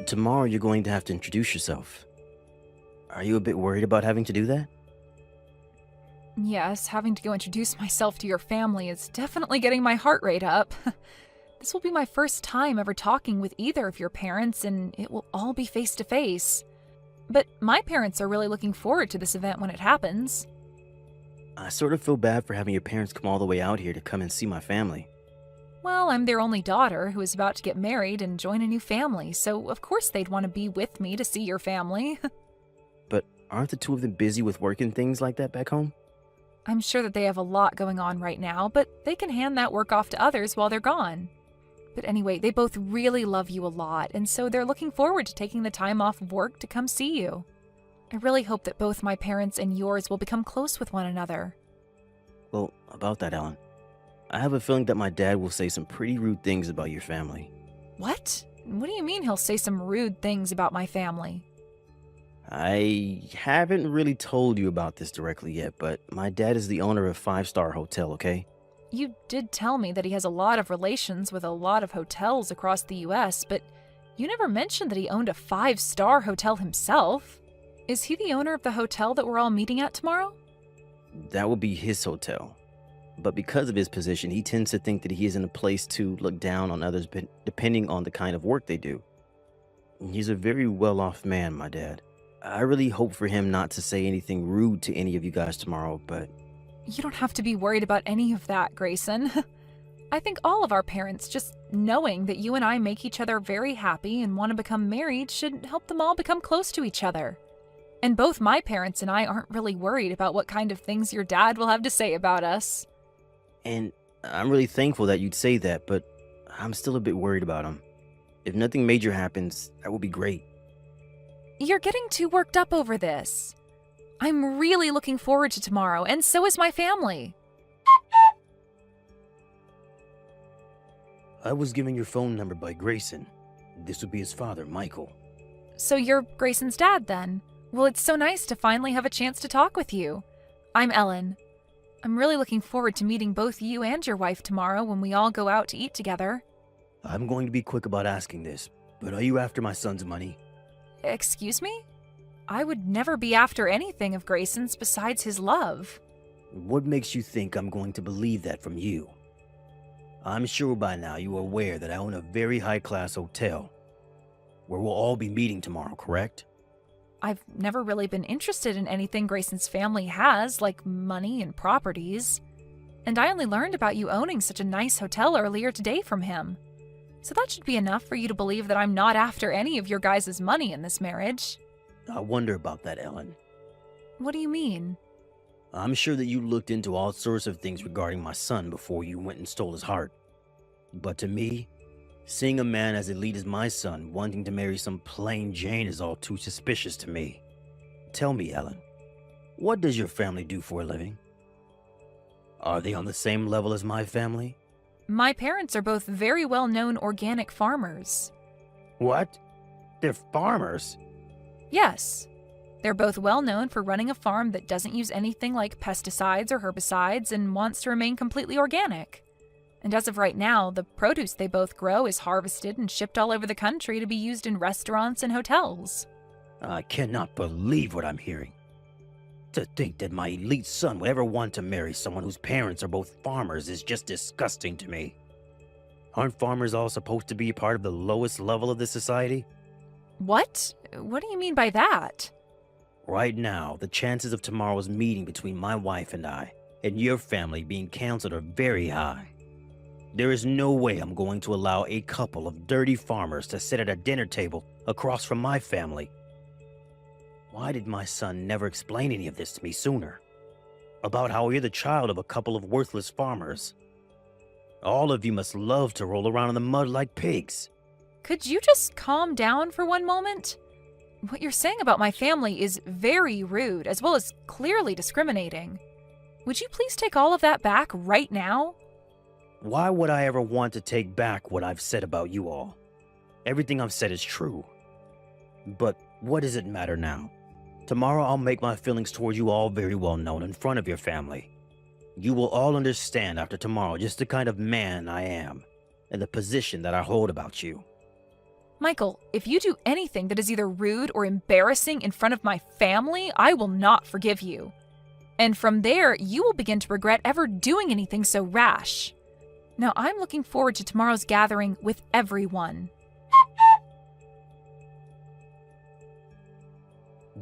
Tomorrow you're going to have to introduce yourself. Are you a bit worried about having to do that? Yes, having to go introduce myself to your family is definitely getting my heart rate up. This will be my first time ever talking with either of your parents, and it will all be face to face. But my parents are really looking forward to this event when it happens. I sort of feel bad for having your parents come all the way out here to come and see my family. Well, I'm their only daughter who is about to get married and join a new family, so of course they'd want to be with me to see your family. But aren't the two of them busy with work and things like that back home? I'm sure that they have a lot going on right now, but they can hand that work off to others while they're gone. But anyway, they both really love you a lot, and so they're looking forward to taking the time off of work to come see you. I really hope that both my parents and yours will become close with one another. Well, about that, Ellen. I have a feeling that my dad will say some pretty rude things about your family. What? What do you mean he'll say some rude things about my family? I haven't really told you about this directly yet, but my dad is the owner of a five-star hotel, okay? You did tell me that he has a lot of relations with a lot of hotels across the US, but you never mentioned that he owned a five-star hotel himself. Is he the owner of the hotel that we're all meeting at tomorrow? That would be his hotel. But because of his position, he tends to think that he is in a place to look down on others depending on the kind of work they do. He's a very well-off man, my dad. I really hope for him not to say anything rude to any of you guys tomorrow, but... You don't have to be worried about any of that, Grayson. I think all of our parents, just knowing that you and I make each other very happy and want to become married, should help them all become close to each other. And both my parents and I aren't really worried about what kind of things your dad will have to say about us. And I'm really thankful that you'd say that, but I'm still a bit worried about him. If nothing major happens, that would be great. You're getting too worked up over this. I'm really looking forward to tomorrow, and so is my family. I was given your phone number by Grayson. This would be his father, Michael. So you're Grayson's dad, then? Well, it's so nice to finally have a chance to talk with you. I'm Ellen. I'm really looking forward to meeting both you and your wife tomorrow when we all go out to eat together. I'm going to be quick about asking this, but are you after my son's money? Excuse me? I would never be after anything of Grayson's besides his love. What makes you think I'm going to believe that from you? I'm sure by now you are aware that I own a very high-class hotel, where we'll all be meeting tomorrow, correct? I've never really been interested in anything Grayson's family has, like money and properties. And I only learned about you owning such a nice hotel earlier today from him. So that should be enough for you to believe that I'm not after any of your guys' money in this marriage. I wonder about that, Ellen. What do you mean? I'm sure that you looked into all sorts of things regarding my son before you went and stole his heart. But to me, seeing a man as elite as my son wanting to marry some plain Jane is all too suspicious to me. Tell me, Ellen, what does your family do for a living? Are they on the same level as my family? My parents are both very well-known organic farmers. What? They're farmers? Yes. They're both well-known for running a farm that doesn't use anything like pesticides or herbicides and wants to remain completely organic. And as of right now, the produce they both grow is harvested and shipped all over the country to be used in restaurants and hotels. I cannot believe what I'm hearing. To think that my elite son would ever want to marry someone whose parents are both farmers is just disgusting to me. Aren't farmers all supposed to be a part of the lowest level of the society? What? What do you mean by that? Right now, the chances of tomorrow's meeting between my wife and I, and your family being canceled are very high. There is no way I'm going to allow a couple of dirty farmers to sit at a dinner table across from my family. Why did my son never explain any of this to me sooner? About how you're the child of a couple of worthless farmers. All of you must love to roll around in the mud like pigs. Could you just calm down for one moment? What you're saying about my family is very rude, as well as clearly discriminating. Would you please take all of that back right now? Why would I ever want to take back what I've said about you all? Everything I've said is true. But what does it matter now? Tomorrow I'll make my feelings toward you all very well known in front of your family. You will all understand after tomorrow just the kind of man I am and the position that I hold about you. Michael, if you do anything that is either rude or embarrassing in front of my family, I will not forgive you. And from there, you will begin to regret ever doing anything so rash. Now, I'm looking forward to tomorrow's gathering with everyone.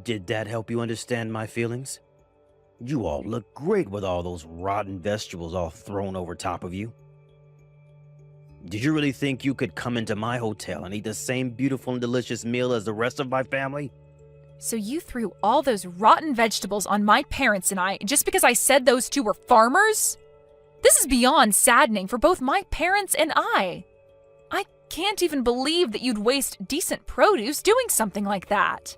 Did that help you understand my feelings? You all look great with all those rotten vegetables all thrown over top of you. Did you really think you could come into my hotel and eat the same beautiful and delicious meal as the rest of my family? So you threw all those rotten vegetables on my parents and I just because I said those two were farmers? This is beyond saddening for both my parents and I. I can't even believe that you'd waste decent produce doing something like that.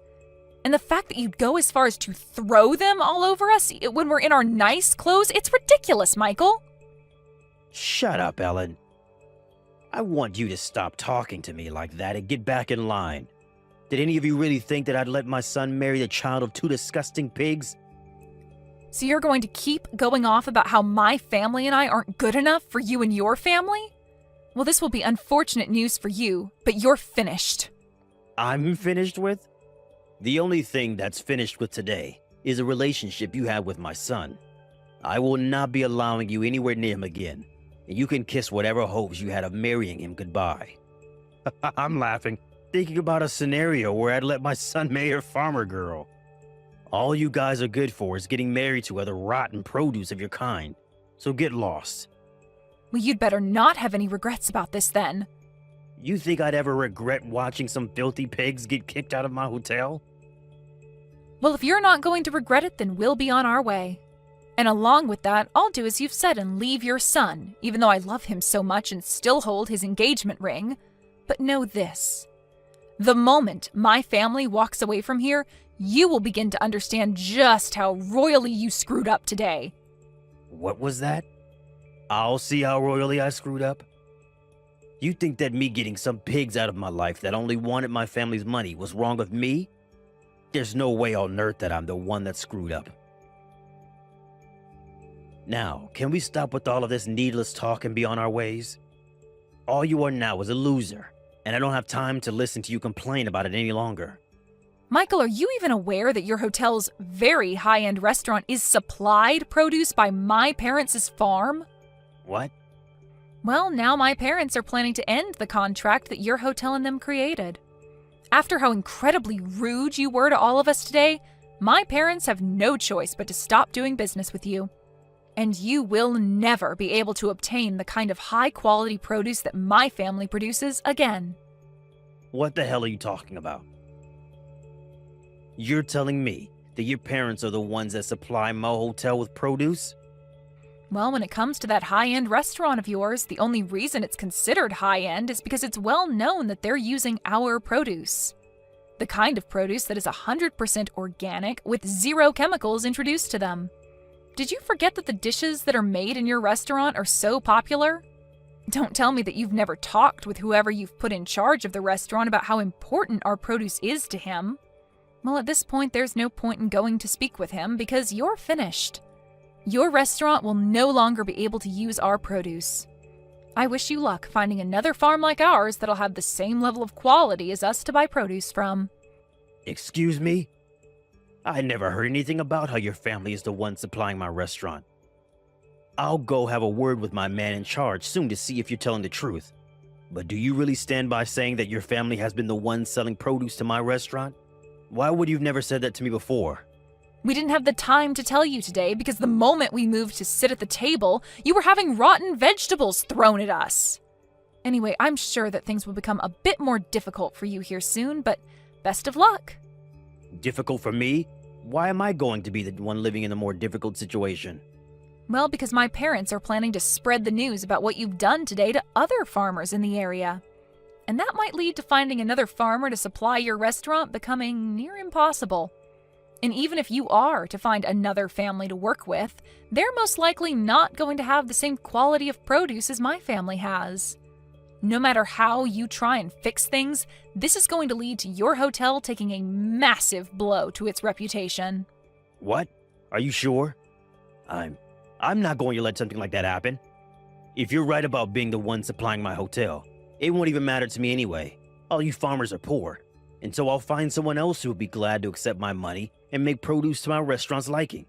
And the fact that you'd go as far as to throw them all over us when we're in our nice clothes, it's ridiculous, Michael. Shut up, Ellen. I want you to stop talking to me like that and get back in line. Did any of you really think that I'd let my son marry the child of two disgusting pigs? So you're going to keep going off about how my family and I aren't good enough for you and your family? Well, this will be unfortunate news for you, but you're finished. I'm finished with? The only thing that's finished with today is a relationship you have with my son. I will not be allowing you anywhere near him again, and you can kiss whatever hopes you had of marrying him goodbye. I'm laughing, thinking about a scenario where I'd let my son marry a farmer girl. All you guys are good for is getting married to other rotten produce of your kind, so get lost. Well, you'd better not have any regrets about this then. You think I'd ever regret watching some filthy pigs get kicked out of my hotel? Well, if you're not going to regret it, then we'll be on our way. And along with that, I'll do as you've said and leave your son, even though I love him so much and still hold his engagement ring. But know this. The moment my family walks away from here, you will begin to understand just how royally you screwed up today. What was that? I'll see how royally I screwed up? You think that me getting some pigs out of my life that only wanted my family's money was wrong of me? There's no way on earth that I'm the one that screwed up. Now, can we stop with all of this needless talk and be on our ways? All you are now is a loser, and I don't have time to listen to you complain about it any longer. Michael, are you even aware that your hotel's very high-end restaurant is supplied produce by my parents' farm? What? Well, now my parents are planning to end the contract that your hotel and them created. After how incredibly rude you were to all of us today, my parents have no choice but to stop doing business with you. And you will never be able to obtain the kind of high-quality produce that my family produces again. What the hell are you talking about? You're telling me that your parents are the ones that supply my hotel with produce? Well, when it comes to that high-end restaurant of yours, the only reason it's considered high-end is because it's well known that they're using our produce. The kind of produce that is 100% organic with zero chemicals introduced to them. Did you forget that the dishes that are made in your restaurant are so popular? Don't tell me that you've never talked with whoever you've put in charge of the restaurant about how important our produce is to him. Well, at this point, there's no point in going to speak with him because you're finished. Your restaurant will no longer be able to use our produce. I wish you luck finding another farm like ours that'll have the same level of quality as us to buy produce from. Excuse me? I never heard anything about how your family is the one supplying my restaurant. I'll go have a word with my man in charge soon to see if you're telling the truth. But do you really stand by saying that your family has been the one selling produce to my restaurant? Why would you have never said that to me before? We didn't have the time to tell you today because the moment we moved to sit at the table, you were having rotten vegetables thrown at us. Anyway, I'm sure that things will become a bit more difficult for you here soon, but best of luck. Difficult for me? Why am I going to be the one living in a more difficult situation? Well, because my parents are planning to spread the news about what you've done today to other farmers in the area. And that might lead to finding another farmer to supply your restaurant becoming near impossible. And even if you are to find another family to work with, they're most likely not going to have the same quality of produce as my family has. No matter how you try and fix things, this is going to lead to your hotel taking a massive blow to its reputation. What? Are you sure? I'm not going to let something like that happen. If you're right about being the one supplying my hotel, it won't even matter to me anyway. All you farmers are poor, and so I'll find someone else who would be glad to accept my money and make produce to my restaurant's liking.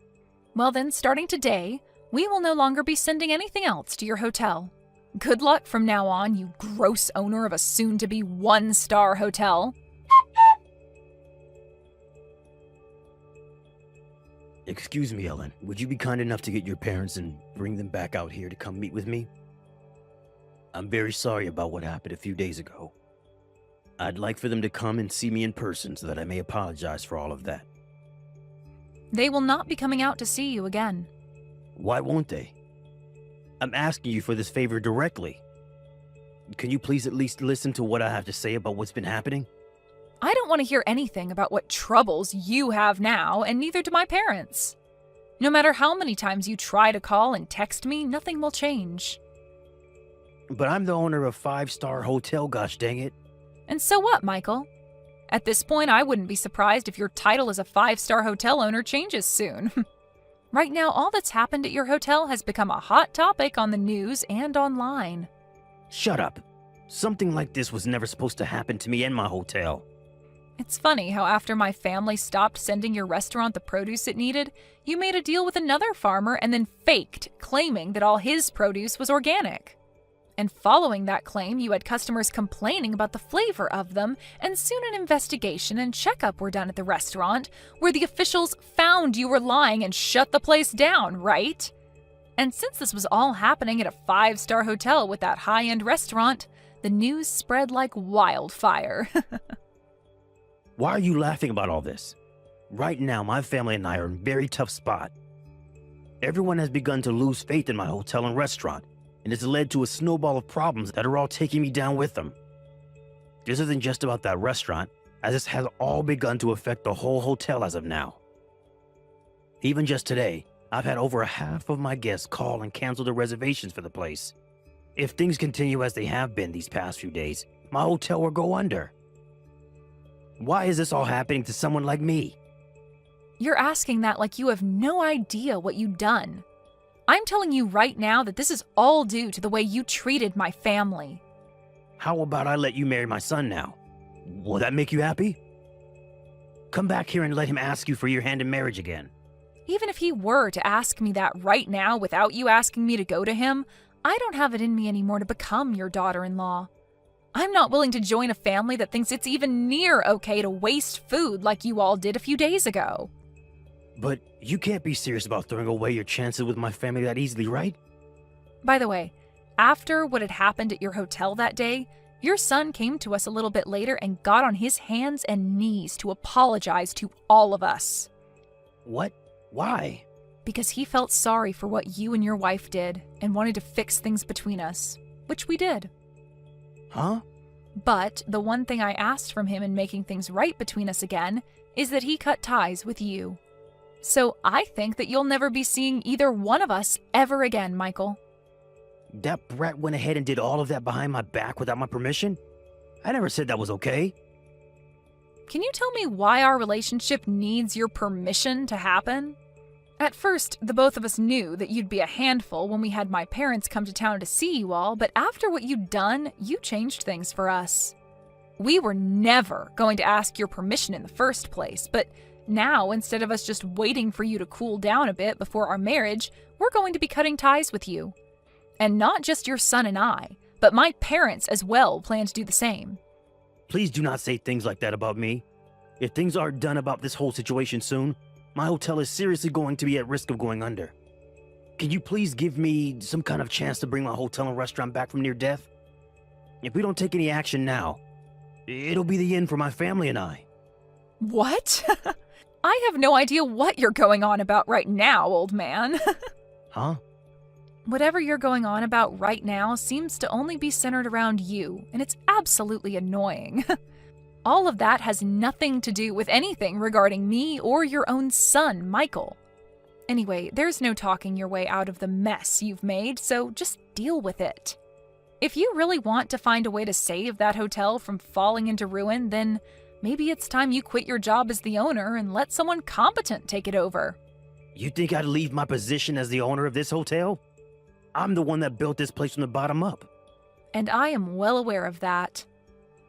Well then, starting today, we will no longer be sending anything else to your hotel. Good luck from now on, you gross owner of a soon-to-be one-star hotel. Excuse me, Ellen. Would you be kind enough to get your parents and bring them back out here to come meet with me? I'm very sorry about what happened a few days ago. I'd like for them to come and see me in person so that I may apologize for all of that. They will not be coming out to see you again. Why won't they? I'm asking you for this favor directly. Can you please at least listen to what I have to say about what's been happening? I don't want to hear anything about what troubles you have now, and neither do my parents. No matter how many times you try to call and text me, nothing will change. But I'm the owner of a 5-star hotel, gosh dang it. And so what, Michael? At this point, I wouldn't be surprised if your title as a 5-star hotel owner changes soon. Right now, all that's happened at your hotel has become a hot topic on the news and online. Shut up. Something like this was never supposed to happen to me and my hotel. It's funny how after my family stopped sending your restaurant the produce it needed, you made a deal with another farmer and then faked, claiming that all his produce was organic. And following that claim, you had customers complaining about the flavor of them, and soon an investigation and checkup were done at the restaurant, where the officials found you were lying and shut the place down, right? And since this was all happening at a 5-star hotel with that high-end restaurant, the news spread like wildfire. Why are you laughing about all this? Right now, my family and I are in a very tough spot. Everyone has begun to lose faith in my hotel and restaurant, and it's led to a snowball of problems that are all taking me down with them. This isn't just about that restaurant, as this has all begun to affect the whole hotel as of now. Even just today, I've had over half of my guests call and cancel their reservations for the place. If things continue as they have been these past few days, my hotel will go under. Why is this all happening to someone like me? You're asking that like you have no idea what you've done. I'm telling you right now that this is all due to the way you treated my family. How about I let you marry my son now? Will that make you happy? Come back here and let him ask you for your hand in marriage again. Even if he were to ask me that right now without you asking me to go to him, I don't have it in me anymore to become your daughter-in-law. I'm not willing to join a family that thinks it's even near okay to waste food like you all did a few days ago. But you can't be serious about throwing away your chances with my family that easily, right? By the way, after what had happened at your hotel that day, your son came to us a little bit later and got on his hands and knees to apologize to all of us. What? Why? Because he felt sorry for what you and your wife did and wanted to fix things between us, which we did. Huh? But the one thing I asked from him in making things right between us again is that he cut ties with you. So I think that you'll never be seeing either one of us ever again, Michael. That brat went ahead and did all of that behind my back without my permission? I never said that was okay. Can you tell me why our relationship needs your permission to happen? At first, the both of us knew that you'd be a handful when we had my parents come to town to see you all, but after what you'd done, you changed things for us. We were never going to ask your permission in the first place, but now, instead of us just waiting for you to cool down a bit before our marriage, we're going to be cutting ties with you. And not just your son and I, but my parents as well plan to do the same. Please do not say things like that about me. If things aren't done about this whole situation soon, my hotel is seriously going to be at risk of going under. Can you please give me some kind of chance to bring my hotel and restaurant back from near death? If we don't take any action now, it'll be the end for my family and I. What? I have no idea what you're going on about right now, old man. Huh? Whatever you're going on about right now seems to only be centered around you, and it's absolutely annoying. All of that has nothing to do with anything regarding me or your own son, Michael. Anyway, there's no talking your way out of the mess you've made, so just deal with it. If you really want to find a way to save that hotel from falling into ruin, then maybe it's time you quit your job as the owner and let someone competent take it over. You think I'd leave my position as the owner of this hotel? I'm the one that built this place from the bottom up. And I am well aware of that.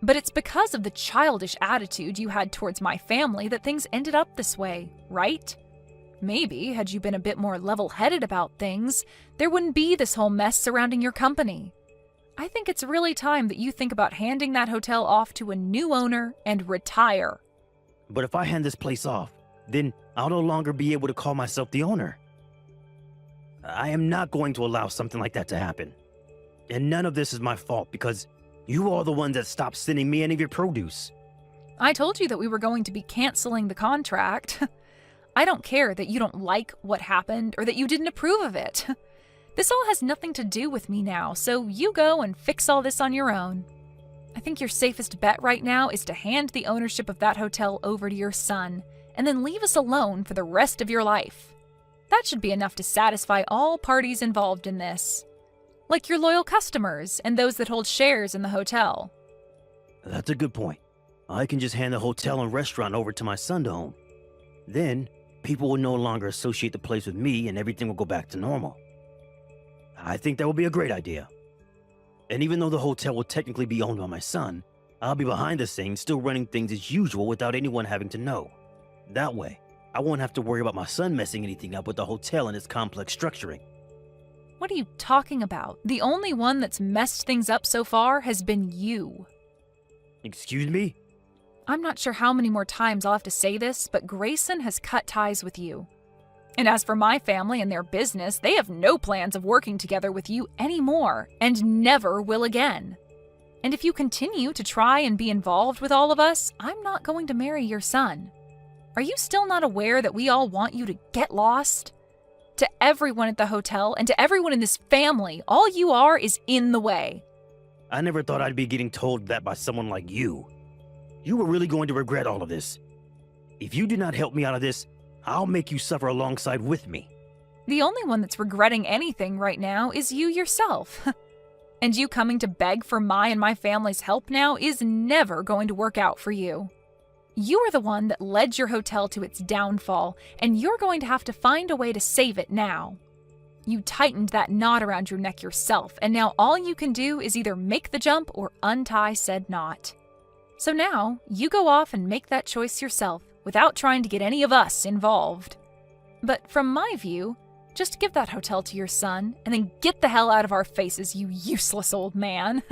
But it's because of the childish attitude you had towards my family that things ended up this way, right? Maybe, had you been a bit more level-headed about things, there wouldn't be this whole mess surrounding your company. I think it's really time that you think about handing that hotel off to a new owner and retire. But if I hand this place off, then I'll no longer be able to call myself the owner. I am not going to allow something like that to happen. And none of this is my fault because you are the ones that stopped sending me any of your produce. I told you that we were going to be canceling the contract. I don't care that you don't like what happened or that you didn't approve of it. This all has nothing to do with me now, so you go and fix all this on your own. I think your safest bet right now is to hand the ownership of that hotel over to your son, and then leave us alone for the rest of your life. That should be enough to satisfy all parties involved in this. Like your loyal customers and those that hold shares in the hotel. That's a good point. I can just hand the hotel and restaurant over to my son to own. Then, people will no longer associate the place with me and everything will go back to normal. I think that would be a great idea. And even though the hotel will technically be owned by my son, I'll be behind the scenes still running things as usual without anyone having to know. That way, I won't have to worry about my son messing anything up with the hotel and its complex structuring. What are you talking about? The only one that's messed things up so far has been you. Excuse me? I'm not sure how many more times I'll have to say this, but Grayson has cut ties with you. And as for my family and their business, they have no plans of working together with you anymore, and never will again. And if you continue to try and be involved with all of us, I'm not going to marry your son. Are you still not aware that we all want you to get lost? To everyone at the hotel and to everyone in this family, all you are is in the way. I never thought I'd be getting told that by someone like you. You were really going to regret all of this. If you do not help me out of this, I'll make you suffer alongside with me. The only one that's regretting anything right now is you yourself. And you coming to beg for my and my family's help now is never going to work out for you. You are the one that led your hotel to its downfall, and you're going to have to find a way to save it now. You tightened that knot around your neck yourself, and now all you can do is either make the jump or untie said knot. So now, you go off and make that choice yourself, without trying to get any of us involved. But from my view, just give that hotel to your son, and then get the hell out of our faces, you useless old man.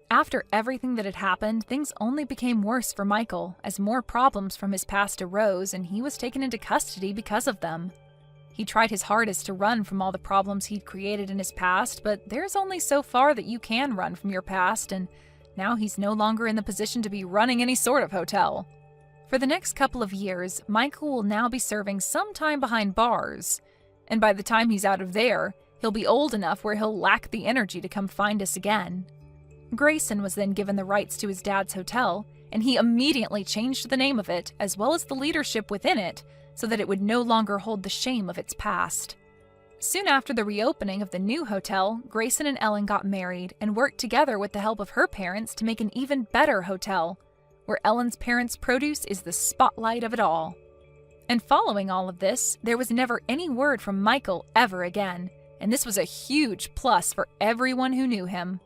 After everything that had happened, things only became worse for Michael as more problems from his past arose and he was taken into custody because of them. He tried his hardest to run from all the problems he'd created in his past, but there's only so far that you can run from your past, and now he's no longer in the position to be running any sort of hotel. For the next couple of years, Michael will now be serving some time behind bars, and by the time he's out of there, he'll be old enough where he'll lack the energy to come find us again. Grayson was then given the rights to his dad's hotel, and he immediately changed the name of it, as well as the leadership within it, so that it would no longer hold the shame of its past. Soon after the reopening of the new hotel, Grayson and Ellen got married and worked together with the help of her parents to make an even better hotel, where Ellen's parents' produce is the spotlight of it all. And following all of this, there was never any word from Michael ever again, and this was a huge plus for everyone who knew him.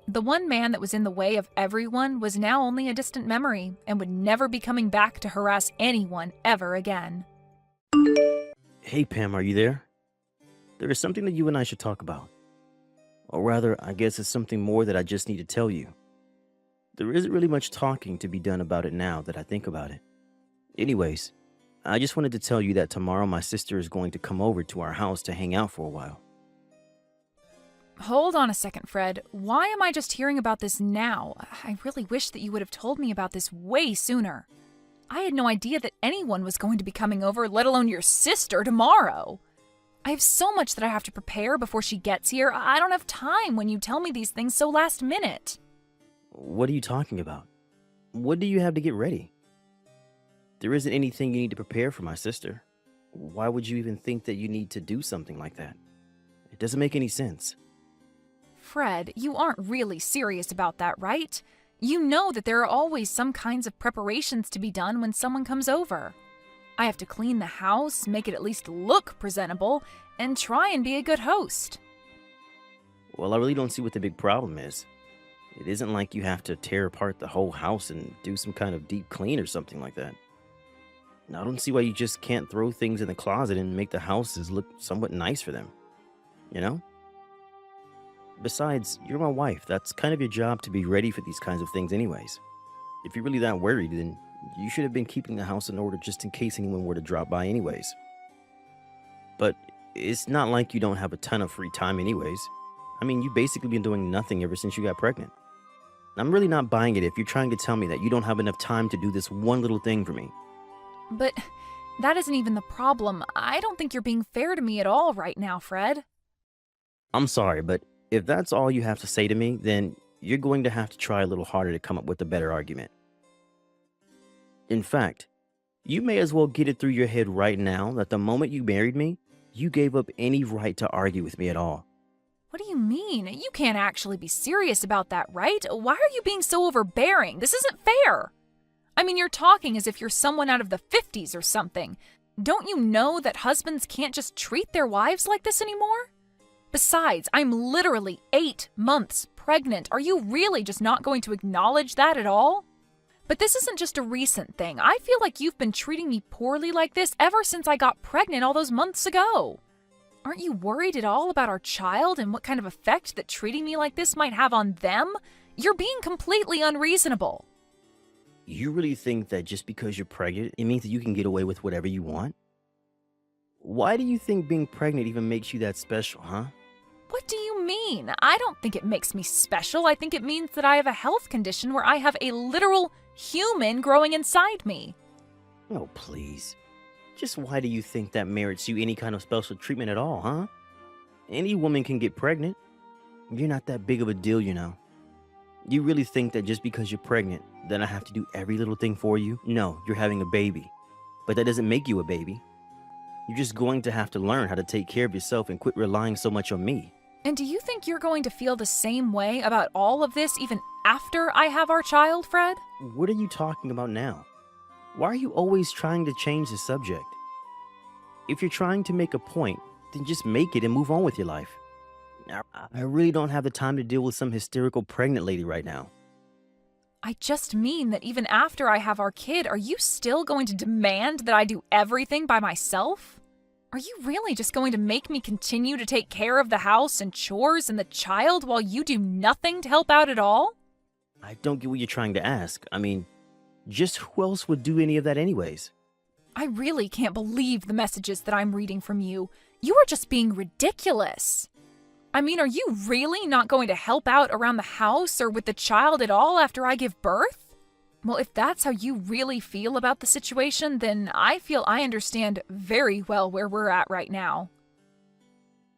The one man that was in the way of everyone was now only a distant memory and would never be coming back to harass anyone ever again. Hey Pam, are you there? There is something that you and I should talk about. Or rather, I guess it's something more that I just need to tell you. There isn't really much talking to be done about it now that I think about it. Anyways, I just wanted to tell you that tomorrow my sister is going to come over to our house to hang out for a while. Hold on a second, Fred. Why am I just hearing about this now? I really wish that you would have told me about this way sooner. I had no idea that anyone was going to be coming over, let alone your sister, tomorrow. I have so much that I have to prepare before she gets here. I don't have time when you tell me these things so last minute. What are you talking about? What do you have to get ready? There isn't anything you need to prepare for my sister. Why would you even think that you need to do something like that? It doesn't make any sense. Fred, you aren't really serious about that, right? You know that there are always some kinds of preparations to be done when someone comes over. I have to clean the house, make it at least look presentable, and try and be a good host. Well, I really don't see what the big problem is. It isn't like you have to tear apart the whole house and do some kind of deep clean or something like that. I don't see why you just can't throw things in the closet and make the houses look somewhat nice for them, you know? Besides, you're my wife. That's kind of your job to be ready for these kinds of things, anyways. If you're really that worried, then you should have been keeping the house in order just in case anyone were to drop by, anyways. But it's not like you don't have a ton of free time, anyways. I mean, you've basically been doing nothing ever since you got pregnant. I'm really not buying it if you're trying to tell me that you don't have enough time to do this one little thing for me. But that isn't even the problem. I don't think you're being fair to me at all right now, Fred. I'm sorry, but if that's all you have to say to me, then you're going to have to try a little harder to come up with a better argument. In fact, you may as well get it through your head right now that the moment you married me, you gave up any right to argue with me at all. What do you mean? You can't actually be serious about that, right? Why are you being so overbearing? This isn't fair. I mean, you're talking as if you're someone out of the 50s or something. Don't you know that husbands can't just treat their wives like this anymore? Besides, I'm literally 8 months pregnant. Are you really just not going to acknowledge that at all? But this isn't just a recent thing. I feel like you've been treating me poorly like this ever since I got pregnant all those months ago. Aren't you worried at all about our child and what kind of effect that treating me like this might have on them? You're being completely unreasonable. You really think that just because you're pregnant, it means that you can get away with whatever you want? Why do you think being pregnant even makes you that special, huh? What do you mean? I don't think it makes me special. I think it means that I have a health condition where I have a literal human growing inside me. Oh, please. Just why do you think that merits you any kind of special treatment at all, huh? Any woman can get pregnant. You're not that big of a deal, you know. You really think that just because you're pregnant, then I have to do every little thing for you? No, you're having a baby. But that doesn't make you a baby. You're just going to have to learn how to take care of yourself and quit relying so much on me. And do you think you're going to feel the same way about all of this even after I have our child, Fred? What are you talking about now? Why are you always trying to change the subject? If you're trying to make a point, then just make it and move on with your life. I really don't have the time to deal with some hysterical pregnant lady right now. I just mean that even after I have our kid, are you still going to demand that I do everything by myself? Are you really just going to make me continue to take care of the house and chores and the child while you do nothing to help out at all? I don't get what you're trying to ask. I mean, just who else would do any of that anyways? I really can't believe the messages that I'm reading from you. You are just being ridiculous. I mean, are you really not going to help out around the house or with the child at all after I give birth? Well, if that's how you really feel about the situation, then I feel I understand very well where we're at right now.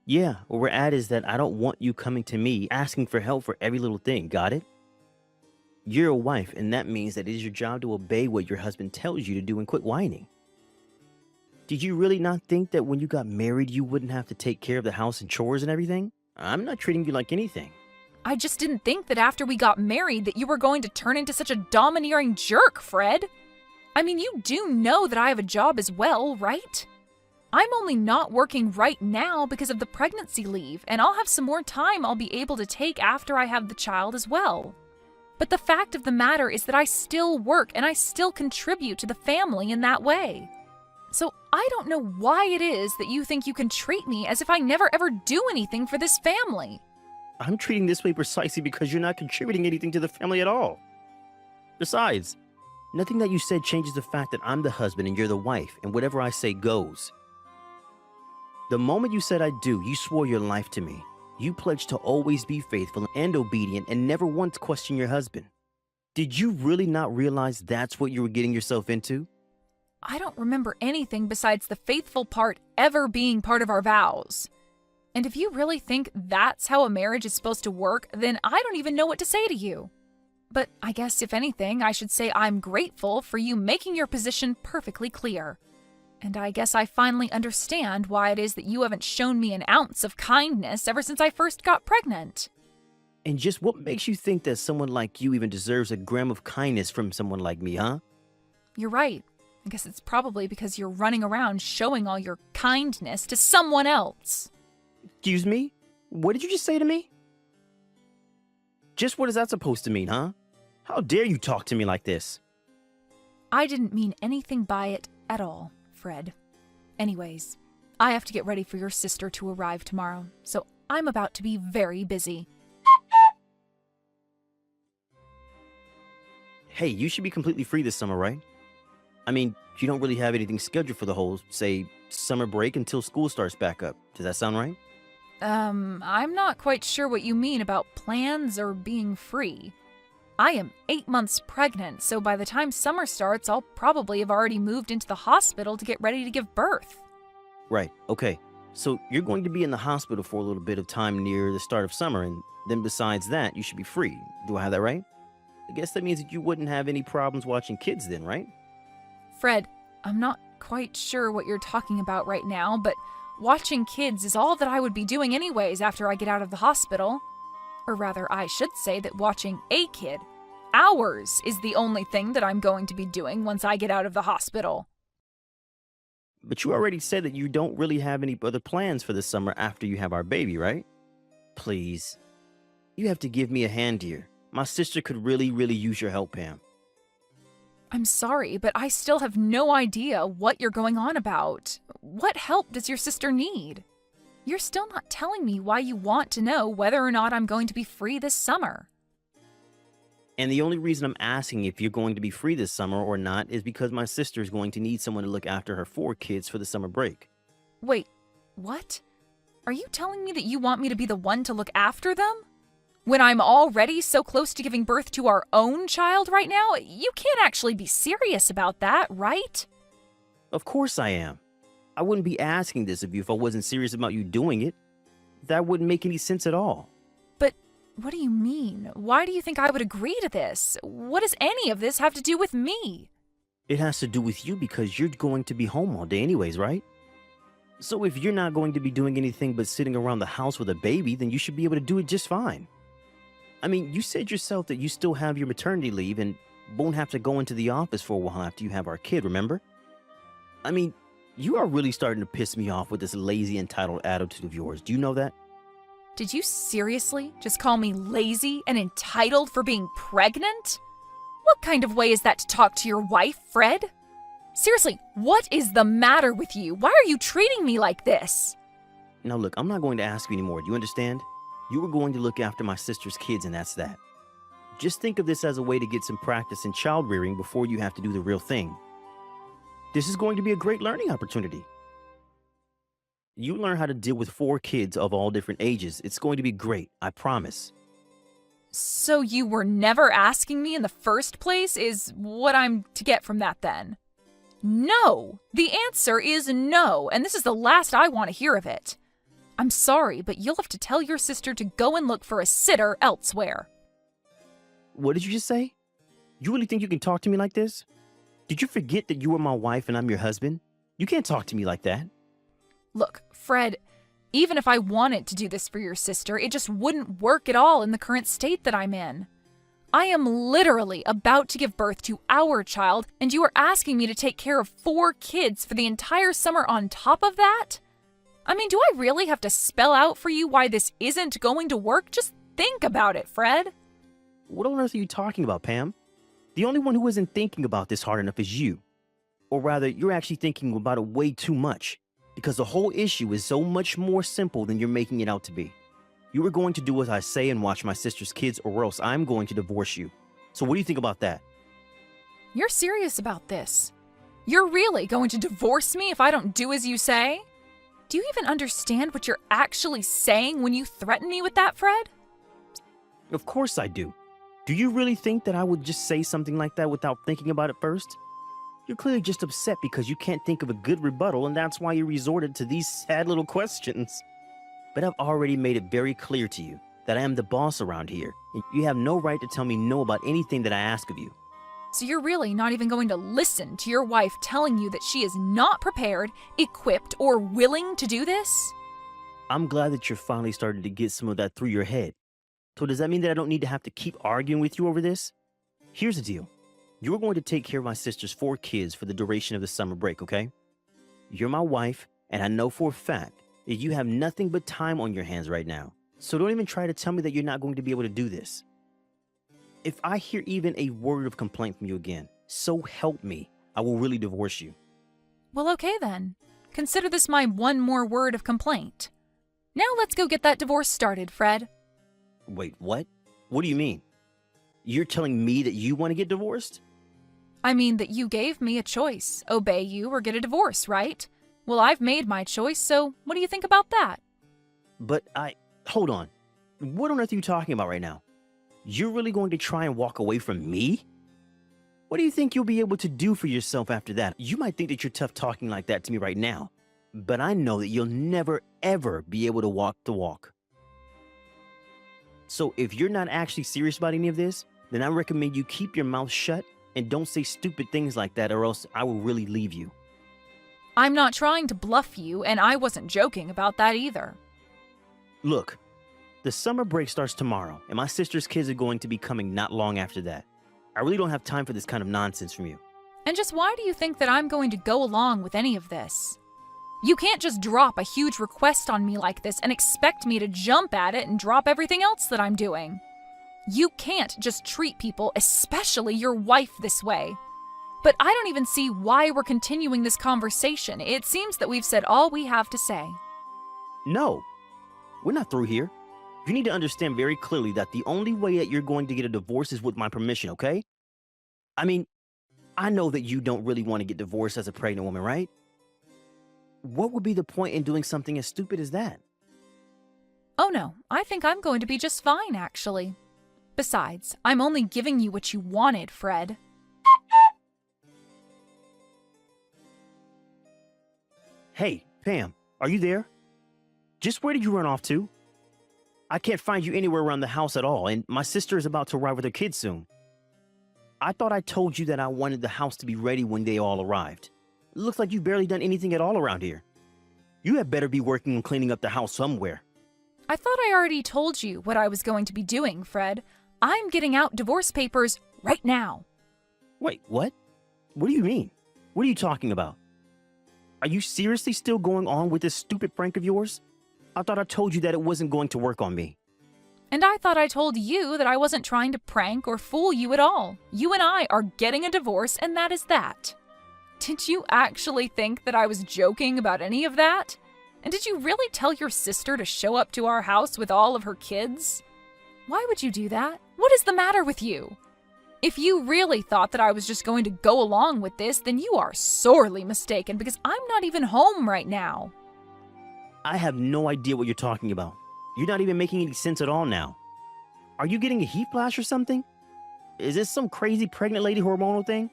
Yeah, where we're at is that I don't want you coming to me asking for help for every little thing, got it? You're a wife, and that means that it is your job to obey what your husband tells you to do and quit whining. Did you really not think that when you got married, you wouldn't have to take care of the house and chores and everything? I'm not treating you like anything. I just didn't think that after we got married that you were going to turn into such a domineering jerk, Fred. I mean, you do know that I have a job as well, right? I'm only not working right now because of the pregnancy leave, and I'll have some more time I'll be able to take after I have the child as well. But the fact of the matter is that I still work and I still contribute to the family in that way. So I don't know why it is that you think you can treat me as if I never ever do anything for this family. I'm treating this way precisely because you're not contributing anything to the family at all. Besides, nothing that you said changes the fact that I'm the husband and you're the wife, and whatever I say goes. The moment you said I do, you swore your life to me. You pledged to always be faithful and obedient and never once question your husband. Did you really not realize that's what you were getting yourself into? I don't remember anything besides the faithful part ever being part of our vows. And if you really think that's how a marriage is supposed to work, then I don't even know what to say to you. But I guess if anything, I should say I'm grateful for you making your position perfectly clear. And I guess I finally understand why it is that you haven't shown me an ounce of kindness ever since I first got pregnant. And just what makes you think that someone like you even deserves a gram of kindness from someone like me, huh? You're right. I guess it's probably because you're running around showing all your kindness to someone else. Excuse me? What did you just say to me? Just what is that supposed to mean, huh? How dare you talk to me like this? I didn't mean anything by it at all, Fred. Anyways, I have to get ready for your sister to arrive tomorrow, so I'm about to be very busy. Hey, you should be completely free this summer, right? I mean, you don't really have anything scheduled for the whole, say, summer break until school starts back up. Does that sound right? I'm not quite sure what you mean about plans or being free. I am 8 months pregnant, so by the time summer starts, I'll probably have already moved into the hospital to get ready to give birth. Right, okay. So you're going to be in the hospital for a little bit of time near the start of summer, and then besides that, you should be free. Do I have that right? I guess that means that you wouldn't have any problems watching kids then, right? Fred, I'm not quite sure what you're talking about right now, but watching kids is all that I would be doing anyways after I get out of the hospital. Or rather, I should say that watching a kid, ours, is the only thing that I'm going to be doing once I get out of the hospital. But you already said that you don't really have any other plans for the summer after you have our baby, right? Please. You have to give me a hand here. My sister could really use your help, Pam. I'm sorry, but I still have no idea what you're going on about. What help does your sister need? You're still not telling me why you want to know whether or not I'm going to be free this summer. And the only reason I'm asking if you're going to be free this summer or not is because my sister is going to need someone to look after her 4 kids for the summer break. Wait, what? Are you telling me that you want me to be the one to look after them? When I'm already so close to giving birth to our own child right now? You can't actually be serious about that, right? Of course I am. I wouldn't be asking this of you if I wasn't serious about you doing it. That wouldn't make any sense at all. But what do you mean? Why do you think I would agree to this? What does any of this have to do with me? It has to do with you because you're going to be home all day anyways, right? So if you're not going to be doing anything but sitting around the house with a baby, then you should be able to do it just fine. I mean, you said yourself that you still have your maternity leave and won't have to go into the office for a while after you have our kid, remember? I mean, you are really starting to piss me off with this lazy, entitled attitude of yours. Do you know that? Did you seriously just call me lazy and entitled for being pregnant? What kind of way is that to talk to your wife, Fred? Seriously, what is the matter with you? Why are you treating me like this? Now look, I'm not going to ask you anymore. Do you understand? You were going to look after my sister's kids, and that's that. Just think of this as a way to get some practice in child rearing before you have to do the real thing. This is going to be a great learning opportunity. You learn how to deal with 4 kids of all different ages. It's going to be great, I promise. So you were never asking me in the first place is what I'm to get from that then? No! The answer is no, and this is the last I want to hear of it. I'm sorry, but you'll have to tell your sister to go and look for a sitter elsewhere. What did you just say? You really think you can talk to me like this? Did you forget that you were my wife and I'm your husband? You can't talk to me like that. Look, Fred, even if I wanted to do this for your sister, it just wouldn't work at all in the current state that I'm in. I am literally about to give birth to our child, and you are asking me to take care of 4 kids for the entire summer on top of that? I mean, do I really have to spell out for you why this isn't going to work? Just think about it, Fred. What on earth are you talking about, Pam? The only one who isn't thinking about this hard enough is you. Or rather, you're actually thinking about it way too much. Because the whole issue is so much more simple than you're making it out to be. You are going to do as I say and watch my sister's kids, or else I'm going to divorce you. So what do you think about that? You're serious about this? You're really going to divorce me if I don't do as you say? Do you even understand what you're actually saying when you threaten me with that, Fred? Of course I do. Do you really think that I would just say something like that without thinking about it first? You're clearly just upset because you can't think of a good rebuttal, and that's why you resorted to these sad little questions. But I've already made it very clear to you that I am the boss around here, and you have no right to tell me no about anything that I ask of you. So you're really not even going to listen to your wife telling you that she is not prepared, equipped, or willing to do this? I'm glad that you're finally starting to get some of that through your head. So does that mean that I don't need to have to keep arguing with you over this? Here's the deal. You're going to take care of my sister's 4 kids for the duration of the summer break, okay? You're my wife, and I know for a fact that you have nothing but time on your hands right now. So don't even try to tell me that you're not going to be able to do this. If I hear even a word of complaint from you again, so help me, I will really divorce you. Well, okay then. Consider this my one more word of complaint. Now let's go get that divorce started, Fred. Wait, what? What do you mean? You're telling me that you want to get divorced? I mean that you gave me a choice, obey you or get a divorce, right? Well, I've made my choice, so what do you think about that? But hold on. What on earth are you talking about right now? You're really going to try and walk away from me? What do you think you'll be able to do for yourself after that? You might think that you're tough talking like that to me right now, but I know that you'll never, ever be able to walk the walk. So if you're not actually serious about any of this, then I recommend you keep your mouth shut and don't say stupid things like that, or else I will really leave you. I'm not trying to bluff you, and I wasn't joking about that either. Look, the summer break starts tomorrow, and my sister's kids are going to be coming not long after that. I really don't have time for this kind of nonsense from you. And just why do you think that I'm going to go along with any of this? You can't just drop a huge request on me like this and expect me to jump at it and drop everything else that I'm doing. You can't just treat people, especially your wife, this way. But I don't even see why we're continuing this conversation. It seems that we've said all we have to say. No, we're not through here. You need to understand very clearly that the only way that you're going to get a divorce is with my permission, okay? I mean, I know that you don't really want to get divorced as a pregnant woman, right? What would be the point in doing something as stupid as that? Oh no, I think I'm going to be just fine, actually. Besides, I'm only giving you what you wanted, Fred. Hey, Pam, are you there? Just where did you run off to? I can't find you anywhere around the house at all, and my sister is about to arrive with her kids soon. I thought I told you that I wanted the house to be ready when they all arrived. It looks like you've barely done anything at all around here. You had better be working on cleaning up the house somewhere. I thought I already told you what I was going to be doing, Fred. I'm getting out divorce papers right now. Wait, what? What do you mean? What are you talking about? Are you seriously still going on with this stupid prank of yours? I thought I told you that it wasn't going to work on me. And I thought I told you that I wasn't trying to prank or fool you at all. You and I are getting a divorce, and that is that. Did you actually think that I was joking about any of that? And did you really tell your sister to show up to our house with all of her kids? Why would you do that? What is the matter with you? If you really thought that I was just going to go along with this, then you are sorely mistaken because I'm not even home right now. I have no idea what you're talking about. You're not even making any sense at all now. Are you getting a heat flash or something? Is this some crazy pregnant lady hormonal thing?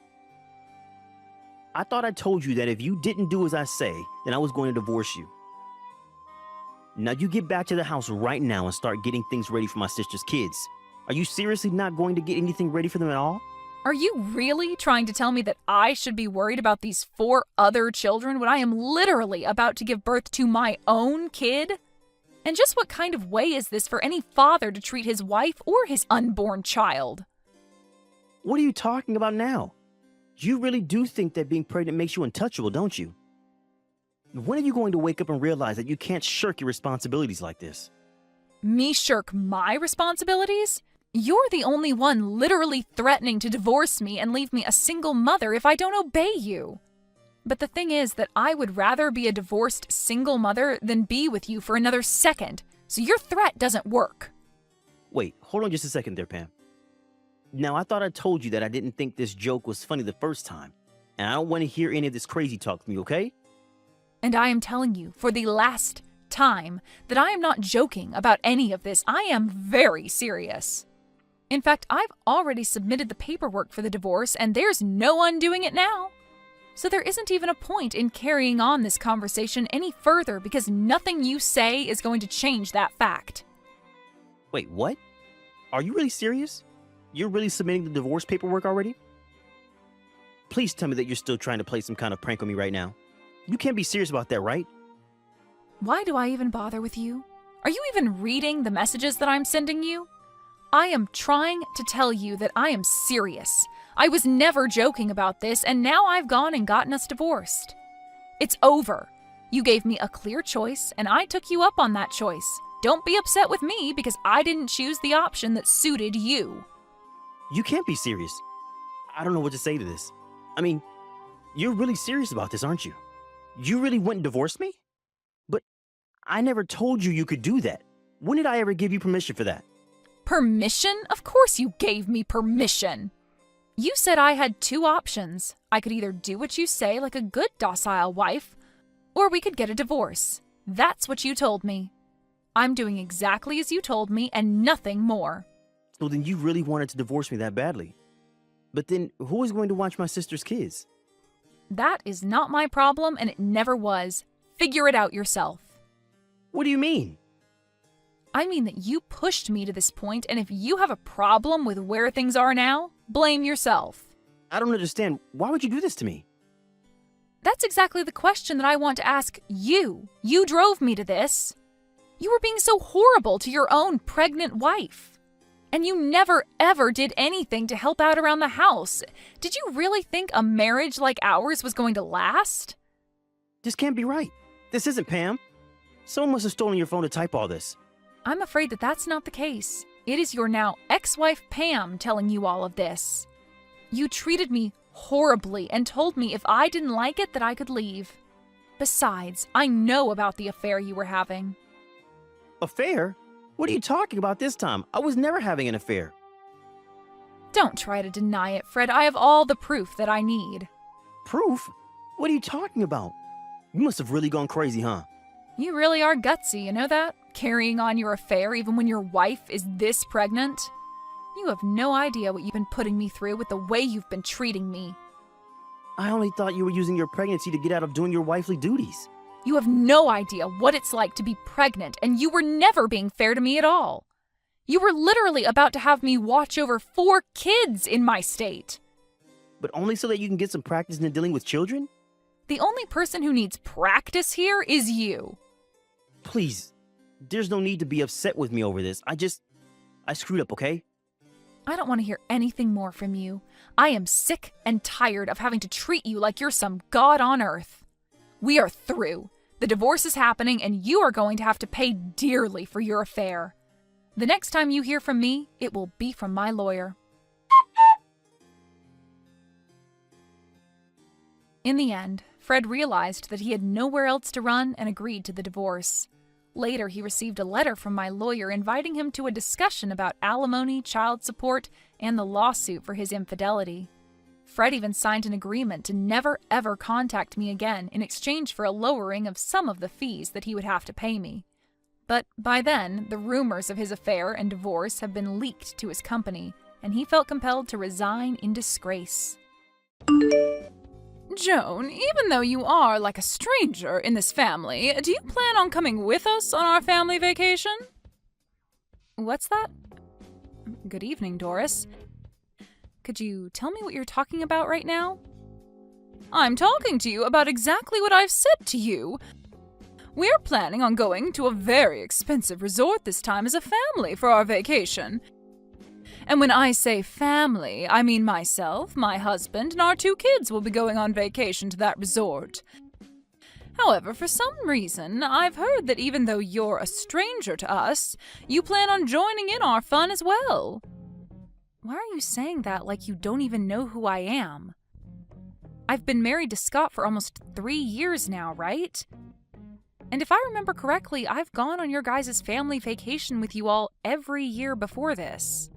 I thought I told you that if you didn't do as I say, then I was going to divorce you. Now you get back to the house right now and start getting things ready for my sister's kids. Are you seriously not going to get anything ready for them at all? Are you really trying to tell me that I should be worried about these 4 other children when I am literally about to give birth to my own kid? And just what kind of way is this for any father to treat his wife or his unborn child? What are you talking about now? You really do think that being pregnant makes you untouchable, don't you? When are you going to wake up and realize that you can't shirk your responsibilities like this? Me shirk my responsibilities? You're the only one literally threatening to divorce me and leave me a single mother if I don't obey you. But the thing is that I would rather be a divorced single mother than be with you for another second, so your threat doesn't work. Wait, hold on just a second there, Pam. Now, I thought I told you that I didn't think this joke was funny the first time, and I don't want to hear any of this crazy talk from you, okay? And I am telling you for the last time that I am not joking about any of this. I am very serious. In fact, I've already submitted the paperwork for the divorce, and there's no undoing it now. So there isn't even a point in carrying on this conversation any further because nothing you say is going to change that fact. Wait, what? Are you really serious? You're really submitting the divorce paperwork already? Please tell me that you're still trying to play some kind of prank on me right now. You can't be serious about that, right? Why do I even bother with you? Are you even reading the messages that I'm sending you? I am trying to tell you that I am serious. I was never joking about this, and now I've gone and gotten us divorced. It's over. You gave me a clear choice, and I took you up on that choice. Don't be upset with me because I didn't choose the option that suited you. You can't be serious. I don't know what to say to this. I mean, you're really serious about this, aren't you? You really went and divorced me? But I never told you you could do that. When did I ever give you permission for that? Permission? Of course you gave me permission. You said I had two options. I could either do what you say like a good docile wife, or we could get a divorce. That's what you told me. I'm doing exactly as you told me and nothing more. So then you really wanted to divorce me that badly. But then who is going to watch my sister's kids? That is not my problem, and it never was. Figure it out yourself. What do you mean? I mean that you pushed me to this point, and if you have a problem with where things are now, blame yourself. I don't understand. Why would you do this to me? That's exactly the question that I want to ask you. You drove me to this. You were being so horrible to your own pregnant wife. And you never, ever did anything to help out around the house. Did you really think a marriage like ours was going to last? This can't be right. This isn't Pam. Someone must have stolen your phone to type all this. I'm afraid that that's not the case. It is your now ex-wife Pam telling you all of this. You treated me horribly and told me if I didn't like it that I could leave. Besides, I know about the affair you were having. Affair? What are you talking about this time? I was never having an affair. Don't try to deny it, Fred. I have all the proof that I need. Proof? What are you talking about? You must have really gone crazy, huh? You really are gutsy, you know that? Carrying on your affair even when your wife is this pregnant? You have no idea what you've been putting me through with the way you've been treating me. I only thought you were using your pregnancy to get out of doing your wifely duties. You have no idea what it's like to be pregnant, and you were never being fair to me at all. You were literally about to have me watch over 4 kids in my state. But only so that you can get some practice in dealing with children? The only person who needs practice here is you. Please, there's no need to be upset with me over this. I screwed up, okay? I don't want to hear anything more from you. I am sick and tired of having to treat you like you're some god on earth. We are through. The divorce is happening, and you are going to have to pay dearly for your affair. The next time you hear from me, it will be from my lawyer. In the end, Fred realized that he had nowhere else to run and agreed to the divorce. Later, he received a letter from my lawyer inviting him to a discussion about alimony, child support, and the lawsuit for his infidelity. Fred even signed an agreement to never ever contact me again in exchange for a lowering of some of the fees that he would have to pay me. But by then, the rumors of his affair and divorce have been leaked to his company, and he felt compelled to resign in disgrace. Joan, even though you are like a stranger in this family, do you plan on coming with us on our family vacation? What's that? Good evening, Doris. Could you tell me what you're talking about right now? I'm talking to you about exactly what I've said to you. We're planning on going to a very expensive resort this time as a family for our vacation. And when I say family, I mean myself, my husband, and our 2 kids will be going on vacation to that resort. However, for some reason, I've heard that even though you're a stranger to us, you plan on joining in our fun as well. Why are you saying that like you don't even know who I am? I've been married to Scott for almost 3 years now, right? And if I remember correctly, I've gone on your guys' family vacation with you all every year before this.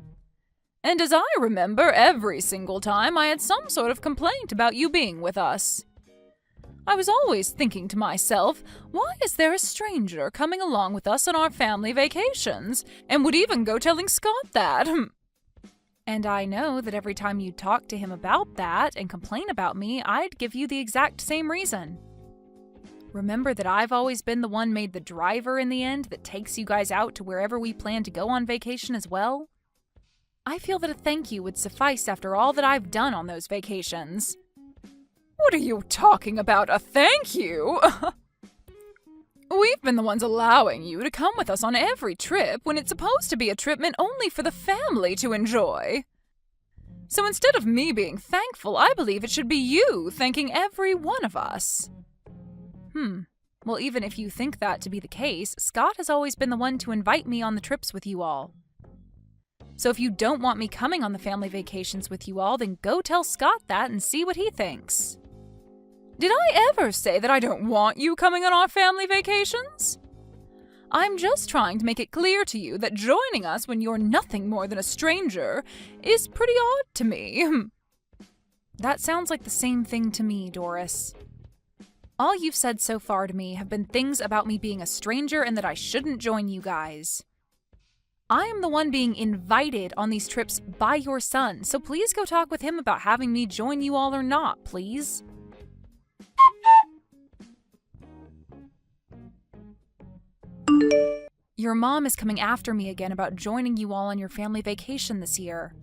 And as I remember, every single time I had some sort of complaint about you being with us. I was always thinking to myself, why is there a stranger coming along with us on our family vacations? And would even go telling Scott that. And I know that every time you talk to him about that and complain about me, I'd give you the exact same reason. Remember that I've always been the one made the driver in the end that takes you guys out to wherever we plan to go on vacation as well? I feel that a thank you would suffice after all that I've done on those vacations. What are you talking about, a thank you? We've been the ones allowing you to come with us on every trip when it's supposed to be a trip meant only for the family to enjoy. So instead of me being thankful, I believe it should be you thanking every one of us. Well, even if you think that to be the case, Scott has always been the one to invite me on the trips with you all. So if you don't want me coming on the family vacations with you all, then go tell Scott that and see what he thinks. Did I ever say that I don't want you coming on our family vacations? I'm just trying to make it clear to you that joining us when you're nothing more than a stranger is pretty odd to me. That sounds like the same thing to me, Doris. All you've said so far to me have been things about me being a stranger and that I shouldn't join you guys. I am the one being invited on these trips by your son, so please go talk with him about having me join you all or not, please. Your mom is coming after me again about joining you all on your family vacation this year.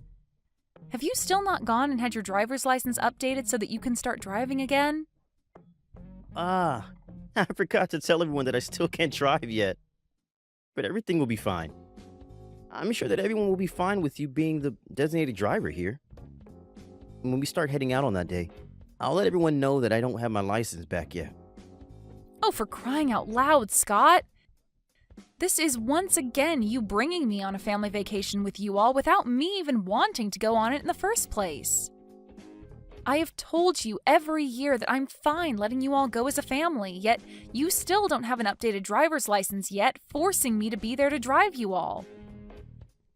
Have you still not gone and had your driver's license updated so that you can start driving again? I forgot to tell everyone that I still can't drive yet. But everything will be fine. I'm sure that everyone will be fine with you being the designated driver here. And when we start heading out on that day, I'll let everyone know that I don't have my license back yet. Oh, for crying out loud, Scott! This is once again you bringing me on a family vacation with you all without me even wanting to go on it in the first place. I have told you every year that I'm fine letting you all go as a family, yet you still don't have an updated driver's license yet, forcing me to be there to drive you all.